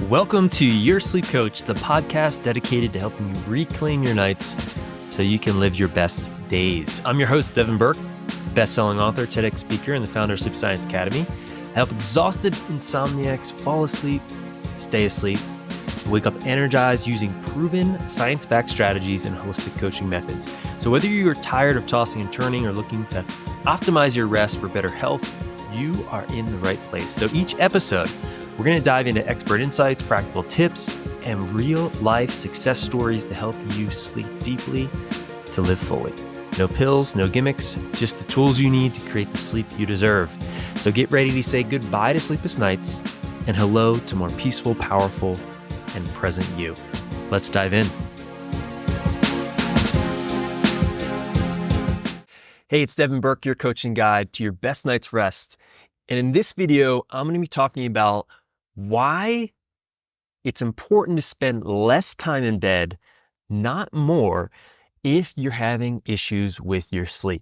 Welcome to Your Sleep Coach, the podcast dedicated to helping you reclaim your nights so you can live your best days. I'm your host, Devin Burke, best-selling author, TEDx speaker, and the founder of Sleep Science Academy. I help exhausted insomniacs fall asleep, stay asleep, and wake up energized using proven science-backed strategies and holistic coaching methods. So whether you're tired of tossing and turning or looking to optimize your rest for better health, you are in the right place. So each episode, we're going to dive into expert insights, practical tips, and real-life success stories to help you sleep deeply to live fully. No pills, no gimmicks, just the tools you need to create the sleep you deserve. So get ready to say goodbye to sleepless nights and hello to more peaceful, powerful, and present you. Let's dive in. Hey, it's Devin Burke, your coaching guide to your best night's rest. And in this video, I'm going to be talking about why it's important to spend less time in bed, not more, if you're having issues with your sleep.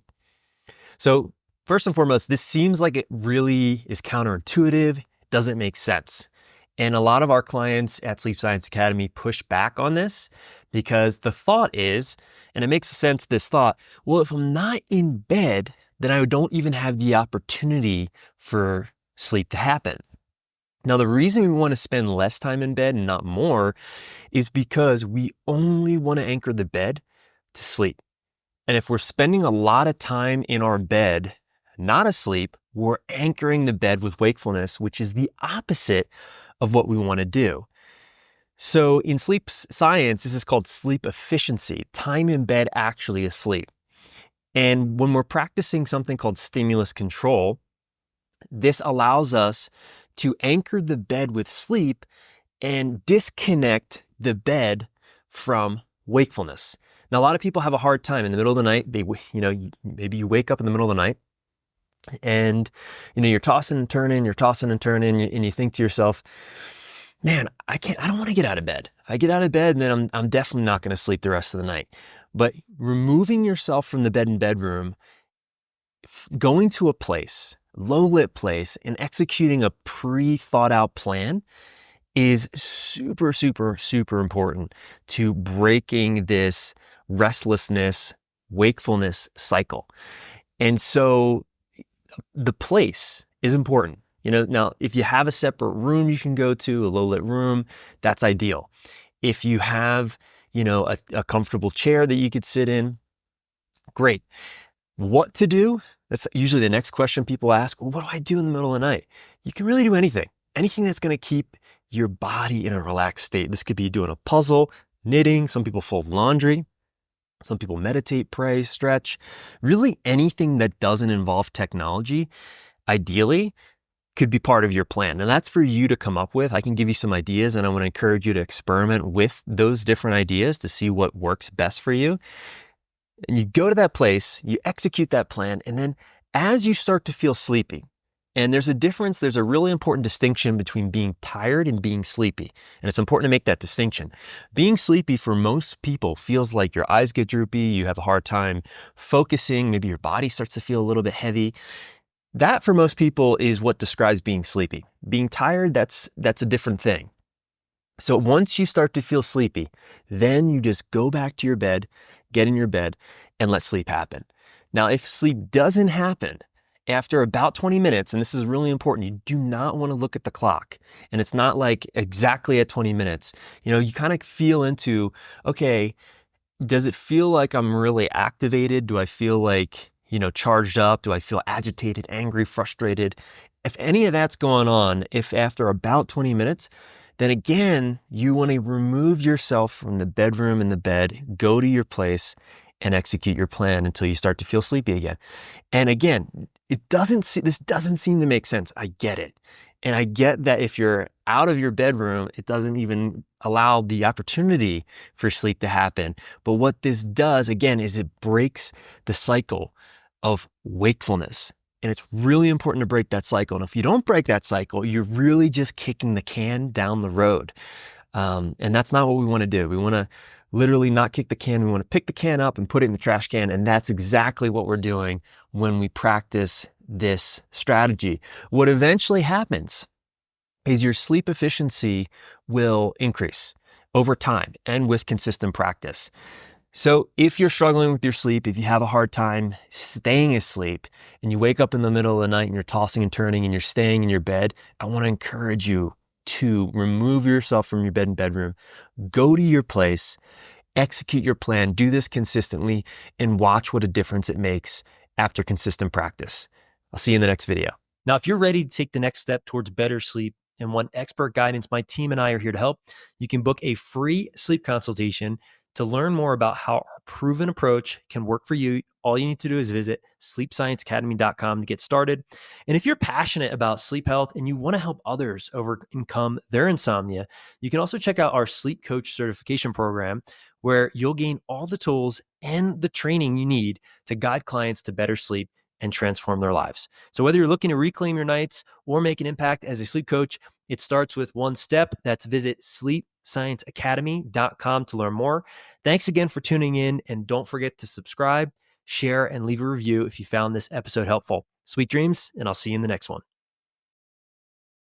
So first and foremost, this seems like it really is counterintuitive, doesn't make sense. And a lot of our clients at Sleep Science Academy push back on this because the thought is, and it makes sense, this thought, well, if I'm not in bed, then I don't even have the opportunity for sleep to happen. Now, the reason we want to spend less time in bed and not more is because we only want to anchor the bed to sleep. And if we're spending a lot of time in our bed, not asleep, we're anchoring the bed with wakefulness, which is the opposite of what we want to do. So in sleep science, this is called sleep efficiency, time in bed actually asleep. And when we're practicing something called stimulus control, this allows us to anchor the bed with sleep and disconnect the bed from wakefulness. Now, a lot of people have a hard time in the middle of the night. Maybe you wake up in the middle of the night and, you're tossing and turning, and you think to yourself, man, I don't want to get out of bed. If I get out of bed, then I'm definitely not going to sleep the rest of the night. But removing yourself from the bed and bedroom, going to a place, low-lit place, and executing a pre-thought out plan is super, super, super important to breaking this restlessness, wakefulness cycle. And so the place is important. Now, if you have a separate room you can go to, a low-lit room, that's ideal. If you have, a comfortable chair that you could sit in, great. What to do? That's usually the next question people ask. Well, what do I do in the middle of the night? You can really do anything that's going to keep your body in a relaxed state. This could be doing a puzzle, knitting. Some people fold laundry. Some people meditate, pray, stretch. Really anything that doesn't involve technology, ideally, could be part of your plan. And that's for you to come up with. I can give you some ideas, and I want to encourage you to experiment with those different ideas to see what works best for you. And you go to that place, you execute that plan, and then as you start to feel sleepy, and there's a really important distinction between being tired and being sleepy. And it's important to make that distinction. Being sleepy for most people feels like your eyes get droopy, you have a hard time focusing, maybe your body starts to feel a little bit heavy. That for most people is what describes being sleepy. Being tired, that's a different thing. So once you start to feel sleepy, then you just go back to your bed, get in your bed, and let sleep happen. Now, if sleep doesn't happen after about 20 minutes, and this is really important, you do not want to look at the clock. And it's not like exactly at 20 minutes. You kind of feel into, okay, does it feel like I'm really activated? Do I feel like, charged up? Do I feel agitated, angry, frustrated? If any of that's going on, if after about 20 minutes, then again, you want to remove yourself from the bedroom and the bed, go to your place and execute your plan until you start to feel sleepy again. And again, this doesn't seem to make sense. I get it. And I get that if you're out of your bedroom, it doesn't even allow the opportunity for sleep to happen. But what this does, again, is it breaks the cycle of wakefulness. And it's really important to break that cycle. And if you don't break that cycle, you're really just kicking the can down the road. And that's not what we want to do. We want to literally not kick the can. We want to pick the can up and put it in the trash can. And that's exactly what we're doing when we practice this strategy. What eventually happens is your sleep efficiency will increase over time and with consistent practice. So if you're struggling with your sleep, if you have a hard time staying asleep and you wake up in the middle of the night and you're tossing and turning and you're staying in your bed, I want to encourage you to remove yourself from your bed and bedroom, go to your place, execute your plan, do this consistently, and watch what a difference it makes after consistent practice. I'll see you in the next video. Now, if you're ready to take the next step towards better sleep and want expert guidance, my team and I are here to help. You can book a free sleep consultation to learn more about how our proven approach can work for you. All you need to do is visit sleepscienceacademy.com to get started. And if you're passionate about sleep health and you want to help others overcome their insomnia, you can also check out our sleep coach certification program, where you'll gain all the tools and the training you need to guide clients to better sleep and transform their lives. So whether you're looking to reclaim your nights or make an impact as a sleep coach, it starts with one step. That's visit sleepscienceacademy.com to learn more. Thanks again for tuning in, and don't forget to subscribe, share, and leave a review if you found this episode helpful. Sweet dreams, and I'll see you in the next one.